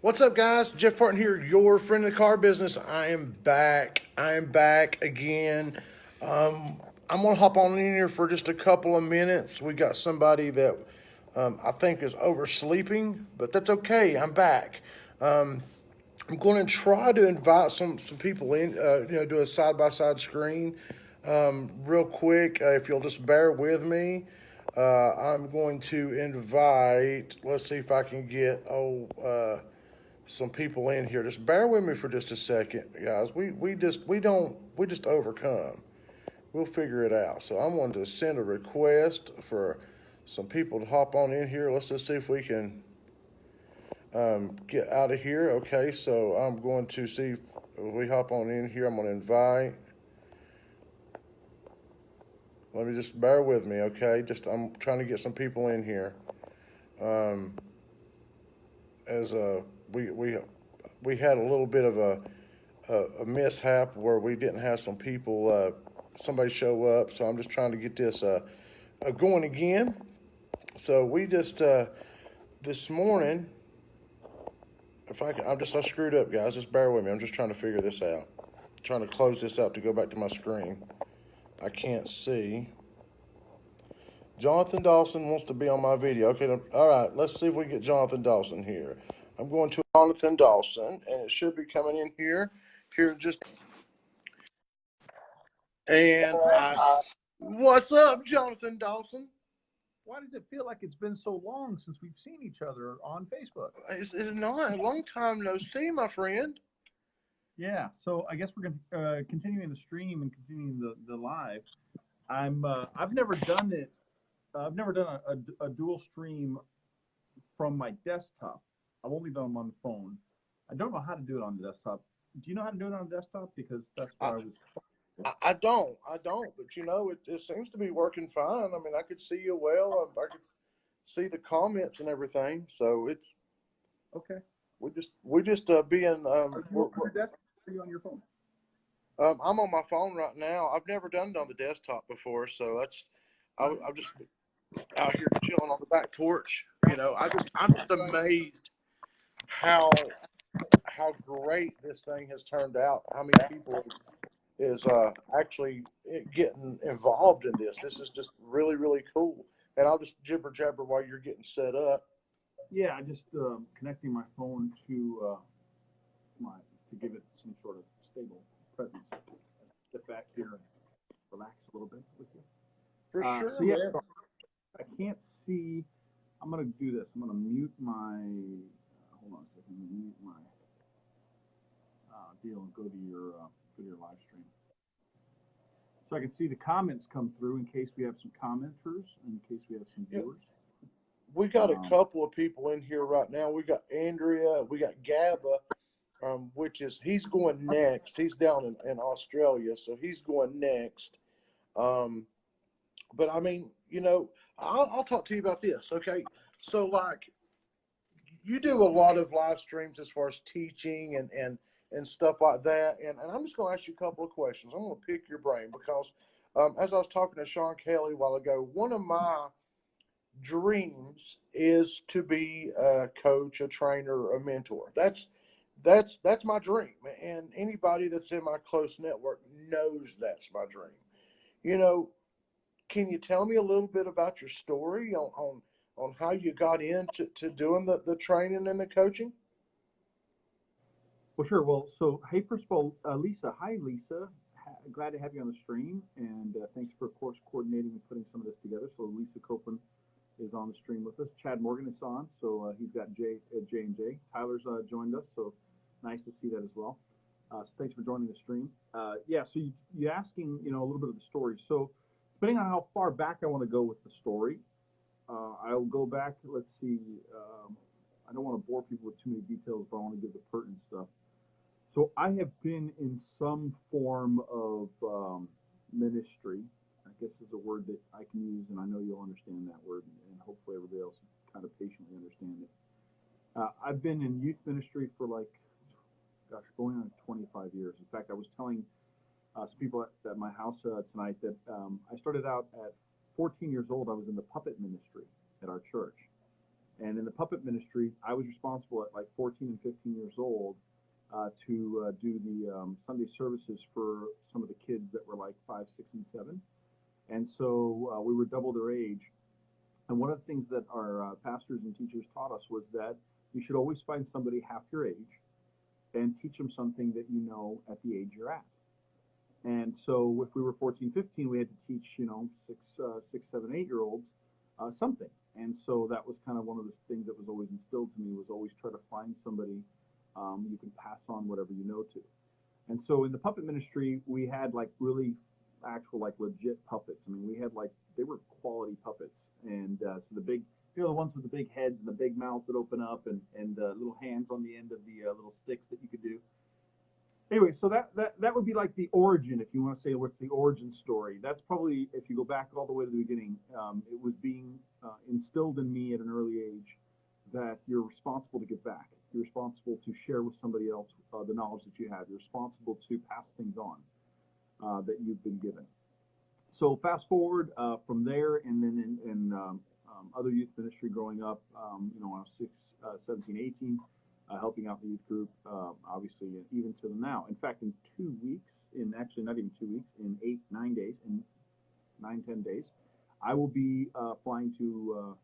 What's up, guys? Jeff Parton here, your friend of the car business. I am back. I am back again. I'm going to hop on in here for just a couple of minutes. We got somebody that I think is oversleeping, but that's okay. I'm back. I'm going to try to invite some people in, do a side by side screen real quick. If you'll just bear with me, I'm going to invite. Let's see if I can get some people in here. Just bear with me for just a second, guys. We just overcome. We'll figure it out. So I'm going to send a request for some people to hop on in here. Let's just see if we can get out of here. Okay, so I'm going to see if we hop on in here. I'm going to invite. Let me just bear with me, okay? Just I'm trying to get some people in here. As we had a little bit of a mishap where we didn't have some people, somebody show up. So I'm just trying to get this going again. So we just this morning, if I can, I screwed up, guys. Just bear with me. I'm just trying to figure this out. I'm trying to close this out to go back to my screen. I can't see. Jonathan Dawson wants to be on my video. Okay, all right. Let's see if we can get Jonathan Dawson here. I'm going to Jonathan Dawson, and it should be coming in here. Here, just what's up, Jonathan Dawson? Why does it feel like it's been so long since we've seen each other on Facebook? It's not a long time no see, my friend. Yeah, so I guess we're going continuing the stream and continuing the live. I've never done it. I've never done a dual stream from my desktop. I've only done them on the phone. I don't know how to do it on the desktop. Do you know how to do it on the desktop? Because that's what I was. I don't, but it seems to be working fine. I mean, I could see you well. I could see the comments and everything. So it's Okay. we're just being Are you on your desktop or are you on your phone? I'm on my phone right now. I've never done it on the desktop before, so I'm just out here chilling on the back porch. I'm just amazed how great this thing has turned out. How many people is actually getting involved in this. This is just really, really cool. And I'll just jibber jabber while you're getting set up. Yeah, I just connecting my phone to my to give it some sort of stable presence. Get back here and relax a little bit with you. For sure, So yeah, man. I can't see. I'm gonna do this. I'm gonna mute my. Hold on a second. I'm gonna mute my deal and go to your live stream, so I can see the comments come through in case we have some commenters, in case we have some viewers. We got a couple of people in here right now. We got Andrea. We got Gabba, he's going next. He's down in Australia, so he's going next. But I mean, I'll talk to you about this. Okay, so like you do a lot of live streams as far as teaching and stuff like that. And I'm just going to ask you a couple of questions. I'm going to pick your brain because as I was talking to Sean Kelly a while ago, one of my dreams is to be a coach, a trainer, a mentor. That's my dream. And anybody that's in my close network knows that's my dream. You know, can you tell me a little bit about your story on how you got into doing the training and the coaching? Well, sure. Well, so hey, first of all, Lisa. Hi, Lisa. Glad to have you on the stream, and thanks for, of course, coordinating and putting some of this together. So Lisa Copeland is on the stream with us. Chad Morgan is on, so he's got J and J. Tyler's joined us, so nice to see that as well. So thanks for joining the stream. Yeah, so you asking, a little bit of the story. So depending on how far back I want to go with the story, I'll go back. Let's see. I don't want to bore people with too many details, but I want to give the pertinent stuff. So I have been in some form of ministry. I guess is a word that I can use, and I know you'll understand that word, and hopefully everybody else kind of patiently understand it. I've been in youth ministry for going on 25 years. In fact, I was telling some people at my house tonight that I started out at 14 years old. I was in the puppet ministry at our church, And in the puppet ministry, I was responsible at like 14 and 15 years old to do the Sunday services for some of the kids that were like 5, 6, and 7. And so we were double their age. And one of the things that our pastors and teachers taught us was that you should always find somebody half your age and teach them something that you know at the age you're at. And so if we were 14, 15, we had to teach, 6, 7, 8 year olds something. And so that was kind of one of the things that was always instilled to me, was always try to find somebody you can pass on whatever you know to. And so in the puppet ministry, we had like really actual, like legit puppets. I mean, we had like, they were quality puppets. And so the big, the ones with the big heads and the big mouths that open up and little hands on the end of the little sticks that you could do. Anyway, so that would be like the origin, if you want to say what's the origin story. That's probably, if you go back all the way to the beginning, it was being instilled in me at an early age that you're responsible to give back. You're responsible to share with somebody else the knowledge that you have. You're responsible to pass things on that you've been given. So fast forward from there, and then in other youth ministry growing up, when I was 17, 18, helping out the youth group, obviously, even to now. In fact, in 2 weeks, actually not even 2 weeks, in 8, 9 days, in 9, 10 days, I will be flying to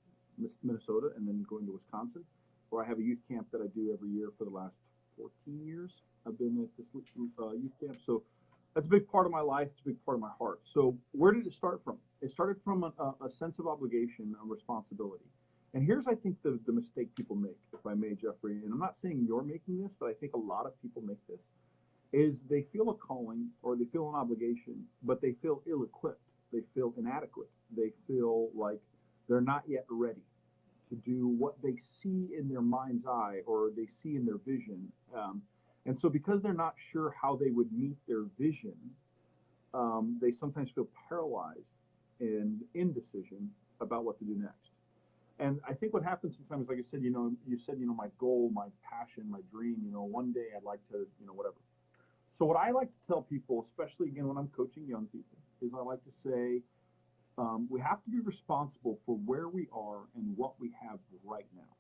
Minnesota and then going to Wisconsin, where I have a youth camp that I do every year for the last 14 years. I've been at this youth camp. So that's a big part of my life. It's a big part of my heart. So where did it start from? It started from a sense of obligation, a responsibility. And here's, I think, the mistake people make, if I may, Jeffrey, and I'm not saying you're making this, but I think a lot of people make this, is they feel a calling or they feel an obligation, but they feel ill-equipped. They feel inadequate. They feel like they're not yet ready to do what they see in their mind's eye or they see in their vision. And so because they're not sure how they would meet their vision, they sometimes feel paralyzed and indecision about what to do next. And I think what happens sometimes, like I said, you said, my goal, my passion, my dream, one day I'd like to, whatever. So what I like to tell people, especially again when I'm coaching young people, is I like to say, we have to be responsible for where we are and what we have right now.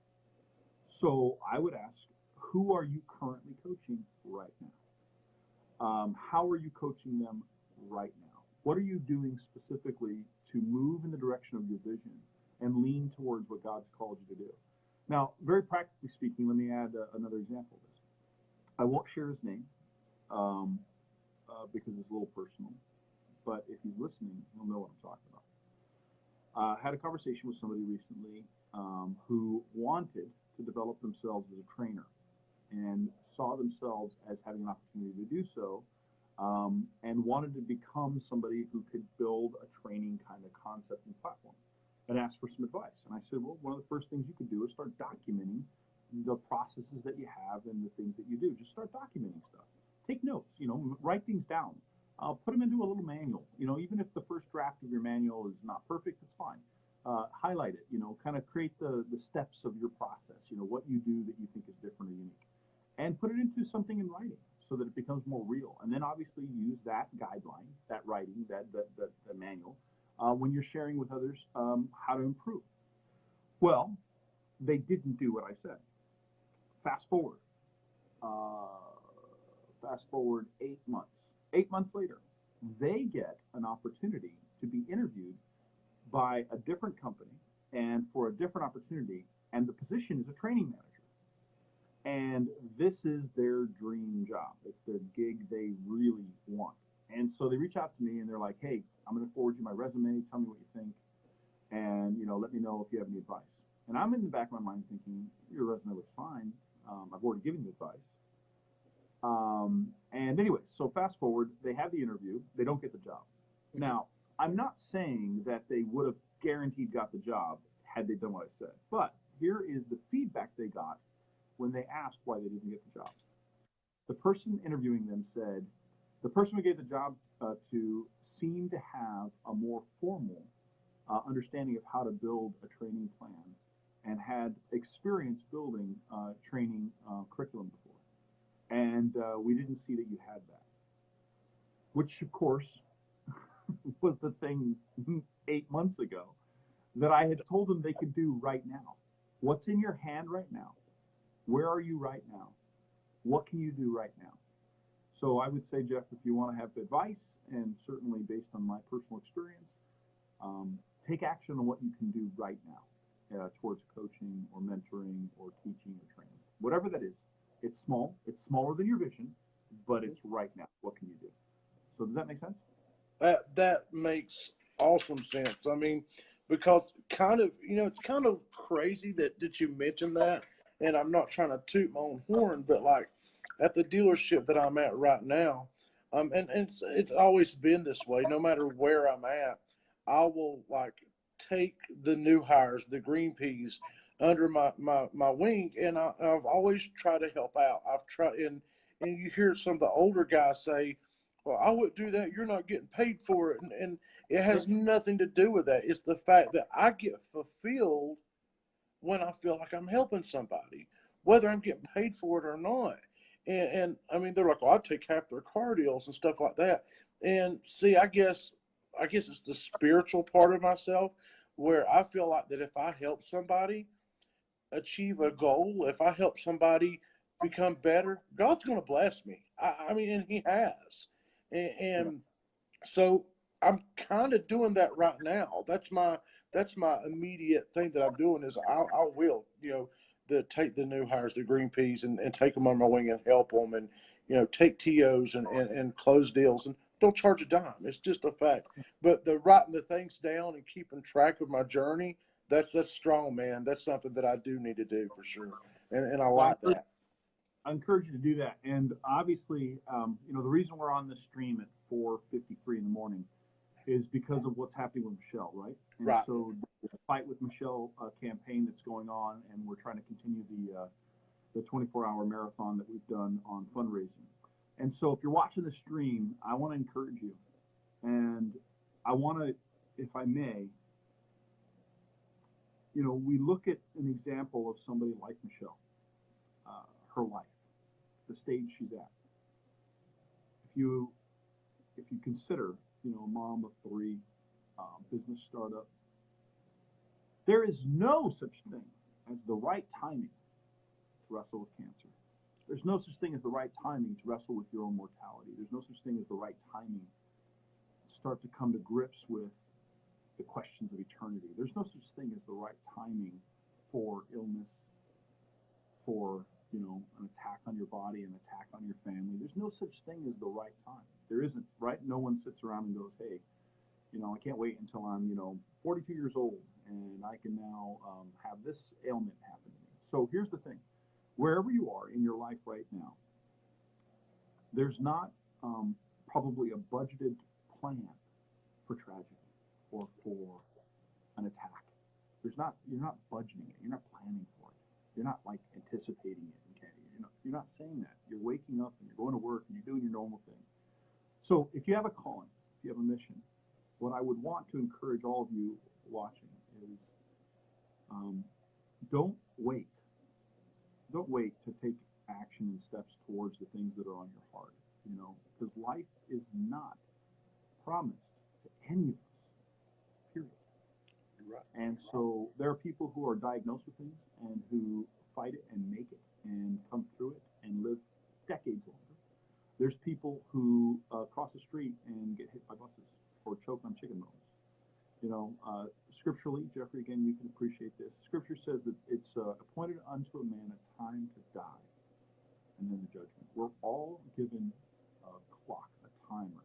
So I would ask, who are you currently coaching right now? How are you coaching them right now? What are you doing specifically to move in the direction of your vision and lean towards what God's called you to do? Now, very practically speaking, let me add another example of this. I won't share his name because it's a little personal, but if he's listening, he'll know what I'm talking about. I had a conversation with somebody recently who wanted to develop themselves as a trainer and saw themselves as having an opportunity to do so, and wanted to become somebody who could build a training kind of concept and platform, and asked for some advice. And I said, well, one of the first things you could do is start documenting the processes that you have and the things that you do. Just start documenting stuff. Take notes, write things down. Put them into a little manual. Even if the first draft of your manual is not perfect, it's fine. Highlight it, kind of create the steps of your process, what you do that you think is different or unique. And put it into something in writing so that it becomes more real. And then obviously use that guideline, that writing, that manual, when you're sharing with others how to improve. Well, they didn't do what I said. Fast forward 8 months. 8 months later, they get an opportunity to be interviewed by a different company and for a different opportunity, and the position is a training manager. And this is their dream job. It's their gig they really want. And so they reach out to me and they're like, hey, I'm going to forward you my resume. Tell me what you think. And, let me know if you have any advice. And I'm in the back of my mind thinking, your resume looks fine. I've already given you advice. And anyway, so fast forward, they have the interview. They don't get the job. Now, I'm not saying that they would have guaranteed got the job had they done what I said. But here is the feedback they got when they asked why they didn't get the job. The person interviewing them said, the person we gave the job to seemed to have a more formal understanding of how to build a training plan and had experience building training curriculum before. And we didn't see that you had that, which of course was the thing 8 months ago that I had told them they could do right now. What's in your hand right now? Where are you right now? What can you do right now? So I would say, Jeff, if you want to have advice, and certainly based on my personal experience, take action on what you can do right now towards coaching or mentoring or teaching or training. Whatever that is, it's small. It's smaller than your vision, but it's right now. What can you do? So does that make sense? That makes awesome sense. I mean, because kind of, it's kind of crazy that you mentioned that, and I'm not trying to toot my own horn, but like at the dealership that I'm at right now, and it's always been this way. No matter where I'm at, I will like take the new hires, the green peas, under my wing, and I've always tried to help out. I've tried, and you hear some of the older guys say, well, I wouldn't do that. You're not getting paid for it. And it has nothing to do with that. It's the fact that I get fulfilled when I feel like I'm helping somebody, whether I'm getting paid for it or not. And I mean, they're like, well, I take half their car deals and stuff like that. And see, I guess it's the spiritual part of myself where I feel like that if I help somebody achieve a goal, if I help somebody become better, God's going to bless me. I mean, and He has. Yeah. And so I'm kind of doing that right now. That's my immediate thing that I'm doing is I will take the new hires, the green peas, and take them on my wing and help them, and take TOs and close deals and don't charge a dime. It's just a fact. But the writing the things down and keeping track of my journey, that's strong, man. That's something that I do need to do for sure, and I Well, like that. I encourage you to do that. And obviously, the reason we're on the stream at 4:53 in the morning is because of what's happening with Michelle, right? And Right. so the Fight with Michelle campaign that's going on, and we're trying to continue the 24-hour marathon that we've done on fundraising. And so if you're watching the stream, I want to encourage you, and I want to, if I may, we look at an example of somebody like Michelle, her life, the stage she's at. If you consider, a mom of three, business startup, there is no such thing as the right timing to wrestle with cancer. There's no such thing as the right timing to wrestle with your own mortality. There's no such thing as the right timing to start to come to grips with the questions of eternity. There's no such thing as the right timing for illness, for an attack on your body, an attack on your family. There's no such thing as the right time. There isn't, right? No one sits around and goes, hey, I can't wait until I'm 42 years old and I can now have this ailment happen to me. So here's the thing: wherever you are in your life right now, there's not probably a budgeted plan for tragedy or for an attack. You're not budgeting it. You're not planning for it. You're not like anticipating it. Okay, you're not saying that. You're waking up and you're going to work and you're doing your normal thing. So if you have a calling, if you have a mission, what I would want to encourage all of you watching is don't wait. Don't wait to take action and steps towards the things that are on your heart. Because life is not promised to any of us. Period. Right. And so there are people who are diagnosed with things and who fight it and make it and come through it and live decades longer. There's people who cross the street and get hit by buses or choke on chicken bones. Scripturally, Jeffrey, again, you can appreciate this. Scripture says that it's appointed unto a man a time to die and then the judgment. We're all given a clock, a timer,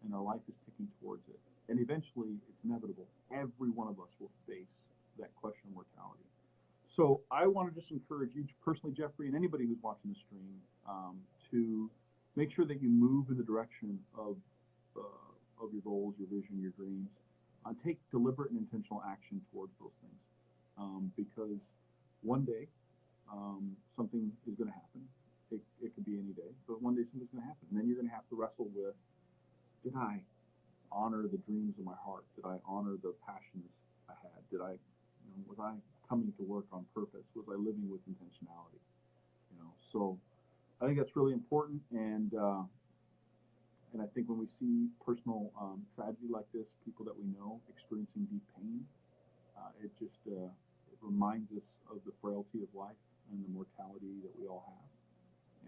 and our life is ticking towards it. And eventually, it's inevitable. Every one of us will face that question of mortality. So I want to just encourage you personally, Jeffrey, and anybody who's watching the stream, to make sure that you move in the direction of your goals, your vision, your dreams. Take deliberate and intentional action towards those things, because one day something is going to happen. It could be any day, but one day something's going to happen, and then you're going to have to wrestle with: did I honor the dreams of my heart? Did I honor the passions I had? Was I coming to work on purpose? Was I living with intentionality? So I think that's really important, and I think when we see personal tragedy like this, people that we know experiencing deep pain, it reminds us of the frailty of life and the mortality that we all have.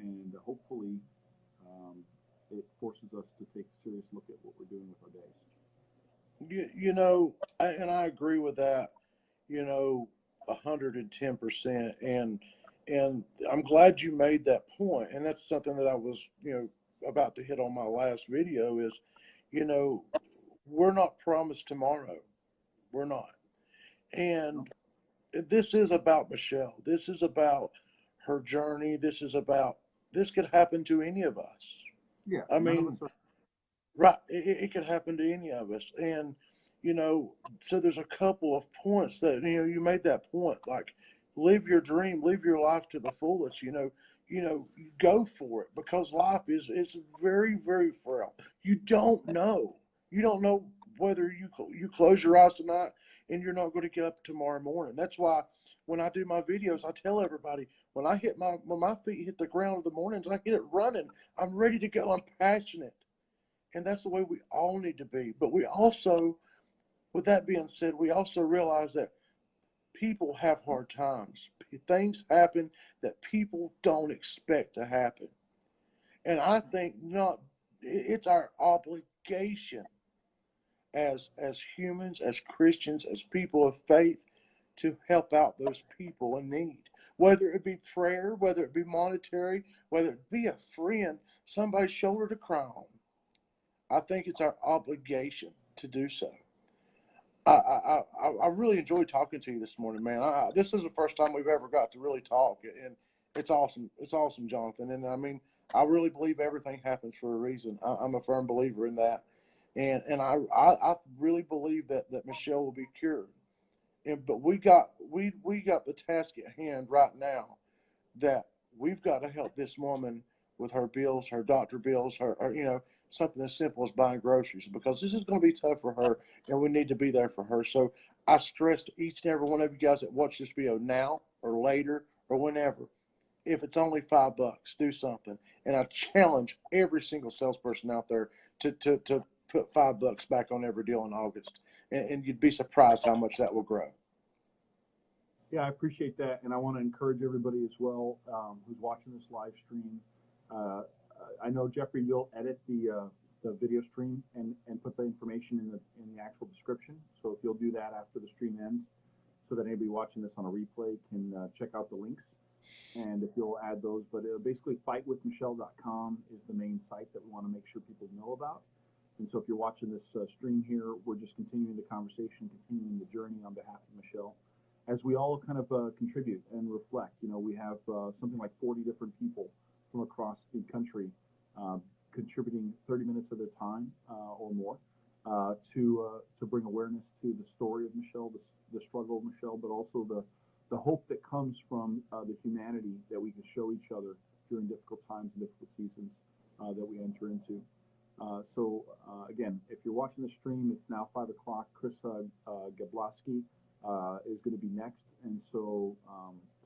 And hopefully, it forces us to take a serious look at what we're doing with our days. And I agree with that, 110%. And I'm glad you made that point. And that's something that I was, about to hit on my last video is, you know, we're not promised tomorrow. We're not. And this is about Michelle. This is about her journey. This could happen to any of us. Yeah, I none of us mean, are. right. It could happen to any of us. And, you know, so there's a couple of points that, you made that point, like live your dream, live your life to the fullest, go for it because life is very, very frail. You don't know. You don't know whether you close your eyes tonight and you're not going to get up tomorrow morning. That's why when I do my videos, I tell everybody when my feet hit the ground in the mornings, I hit it running. I'm ready to go. I'm passionate. And that's the way we all need to be. But we also, with that being said, we also realize that people have hard times. Things happen that people don't expect to happen. And I think not it's our obligation as humans, as Christians, as people of faith to help out those people in need. Whether it be prayer, whether it be monetary, whether it be a friend, somebody's shoulder to cry on. I think it's our obligation to do so. I really enjoyed talking to you this morning, man. This is the first time we've ever got to really talk, and it's awesome. It's awesome, Jonathan. And I mean, I really believe everything happens for a reason. I'm a firm believer in that, and I really believe that Michelle will be cured. But we got the task at hand right now that we've got to help this woman with her bills, her doctor bills, her something as simple as buying groceries, because this is going to be tough for her, and we need to be there for her. So I stress to each and every one of you guys that watch this video now or later or whenever, if it's only $5, do something. And I challenge every single salesperson out there to put $5 back on every deal in August, and you'd be surprised how much that will grow. Yeah, I appreciate that, and I want to encourage everybody as well who's watching this live stream. I know Jeffrey, you'll edit the video stream and put the information in the actual description. So if you'll do that after the stream ends, so that anybody watching this on a replay can check out the links, and if you'll add those. But basically, fightwithmichelle.com is the main site that we want to make sure people know about. And so if you're watching this stream here, we're just continuing the conversation, continuing the journey on behalf of Michelle, as we all kind of contribute and reflect. We have something like 40 different people from across the country contributing 30 minutes of their time or more to bring awareness to the story of Michelle, the struggle of Michelle, but also the hope that comes from the humanity that we can show each other during difficult times and difficult seasons that we enter into. So again, if you're watching the stream, it's now 5 o'clock. Chris Gabloski is going to be next, and so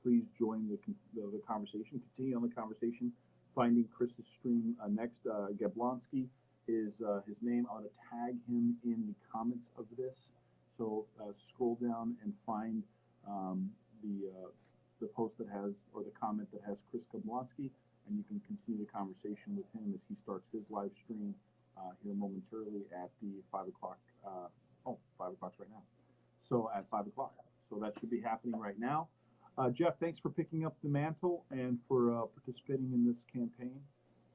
please join the conversation. Continue on the conversation. Finding Chris's stream next. Gablonsky is his name. I'm going to tag him in the comments of this. So scroll down and find the post that has, or the comment that has Chris Gablonsky, and you can continue the conversation with him as he starts his live stream here momentarily at the 5 o'clock. 5 o'clock's right now. So at 5 o'clock. So that should be happening right now. Jeff, thanks for picking up the mantle and for participating in this campaign.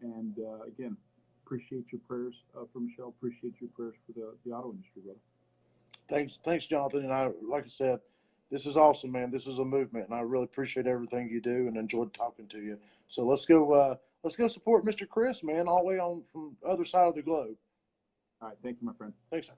And again, appreciate your prayers for Michelle. Appreciate your prayers for the auto industry, brother. Thanks, Jonathan. And like I said, this is awesome, man. This is a movement, and I really appreciate everything you do and enjoyed talking to you. So let's go support Mr. Chris, man, all the way on from the other side of the globe. All right, thank you, my friend. Thanks, sir.